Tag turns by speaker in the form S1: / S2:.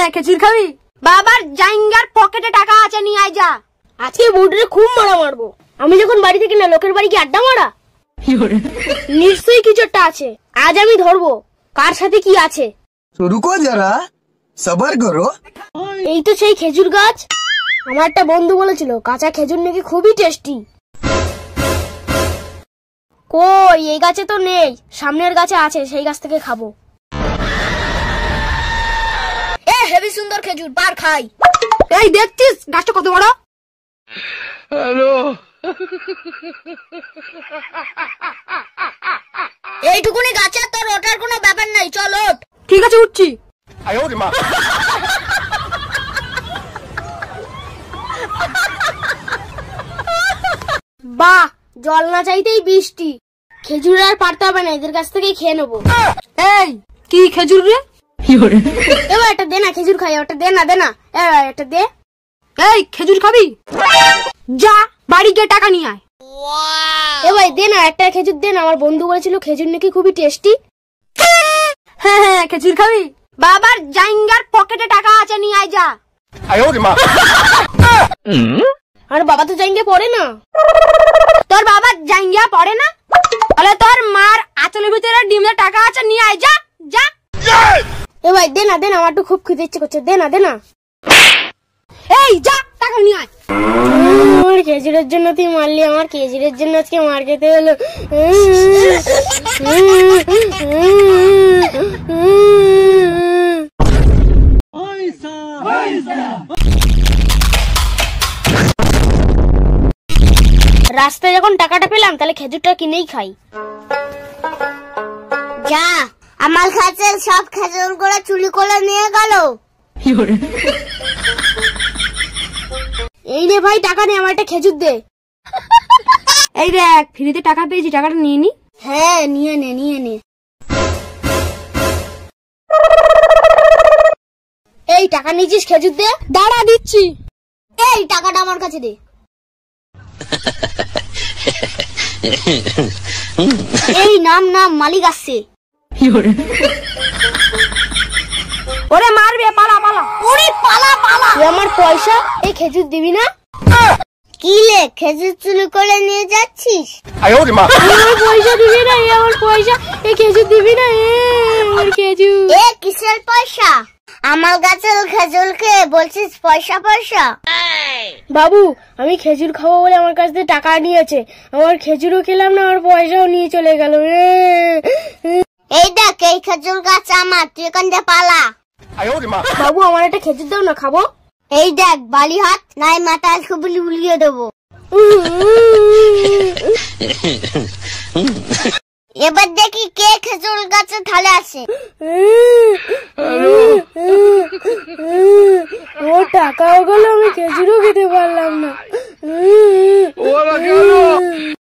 S1: হ্যাঁ খেজুর খাবি? বাবার জাইঙ্গার পকেটে টাকা আছে, নিয়ে আয় যা। আজকে বউটারে খুব মারা মারবো। আমি যখন বাড়ি থেকে না লোকের বাড়ি কি আড্ডা মারা? নিশ্চয়ই কিছু একটা আছে, আজ আমি ধরবো কার সাথে কি আছে।
S2: রুকো যারা, সবার করো।
S1: এই তো সেই খেজুর গাছ। আমার একটা বন্ধু বলেছিল কাঁচা খেজুর নাকি খুবই টেস্টি। কই এই গাছে তো নেই, সামনের গাছে আছে, সেই গাছ থেকে খাবো। এ হেবি সুন্দর খেজুর, পার খাই। এই দেখছিস গাছটা কত বড়? হ্যালো, এইটুকুনি গাছে তোর ওঠার কোনো ব্যাপার নাই, চল ওঠ। ঠিক আছে উঠছি। বাহ, জল না চাইতেই বৃষ্টি। খেজুর আর পারতে হবে না, এদের কাছ থেকেই খেয়ে নেবো। এই কি খেজুর রে? এবার একটা দে না, খেজুর খাই। ওটা দে না, দে না, একটা দে। এই খেজুর খাবি? যা বাড়ি গিয়ে টাকা নিয়ে আয়। এবার দে না, একটা খেজুর দে না। আমার বন্ধু বলেছিল খেজুর নাকি খুবই টেস্টি। হ্যাঁ হ্যাঁ খেজুর খাবি? বাবার জাইঙ্গার পকেটে টাকা আছে, নিয়ে আয় যা। আর বাবা তো জাইঙ্গা পড়ে না। তোর বাবা জাইঙ্গা পড়ে না? তাহলে তোর মার আঁচলের ভিতরে ডিমের টাকা আছে, নিয়ে আয় যা যা। এবার দে না, দে না, আমার তো খুব খেতে ইচ্ছে করছে, দে না, দে না। এই যা টাকা নিয়ে আয়। আমার খেজুরের জন্য তুই মারলি, আমার খেজুরের জন্য আজকে মার খেতে হলো। রাস্তায় যখন টাকাটা পেলাম তাহলে খেজুরটা কিনেই খাই।
S3: যা, আমার কাছে সব খেজুর করে চুরি করে নিয়ে গেল।
S1: এই রে ভাই টাকা নে, আমার একটা খেজুর দে। এই দেখ ফ্রিতে টাকা পেয়েছি, টাকাটা নিয়ে নি।
S3: হ্যাঁ নিয়ে নে, নিয়ে নে।
S1: এই টাকা নিয়েছিস, খেজুর দে। দাঁড়া দিচ্ছি।
S3: এই টাকাটা আমার কাছে দে। এই নাম নাম, মালিক আসছে।
S1: ওরে মারবে, পালা পালা।
S3: ওরে পালা পালা।
S1: আমার পয়সা, এই খেজুর দিবি না?
S3: কি লে, খেজুর চুরি করে নিয়ে যাচ্ছিস?
S1: আমার পয়সা দিবি না? আমার পয়সা, এই খেজুর দিবি না? আমার খেজুর।
S3: এ কিসের পয়সা? আমার গাছের খেজুর খেয়ে বলছিস পয়সা পয়সা?
S1: বাবু আমি খেজুর খাবো বলে আমার কাছ থেকে টাকা নিয়েছে, আমার খেজুরও খেলাম না, আমার পয়সাও নিয়ে চলে গেল।
S3: এই দেখ, এই খেজুর গাছ আমার, তুই এখান থেকে পালা।
S1: বাবু আমার একটা খেজুর দাও না, খাবো।
S3: এই দেখ বালি হাত, নাই মাথায় খুবলি উলিয়ে দেবো। এবার দেখি কে খেজুর গাছে থালে আছে।
S1: ও টাকাও গেল, আমি খেজুরও খেতে পারলাম না।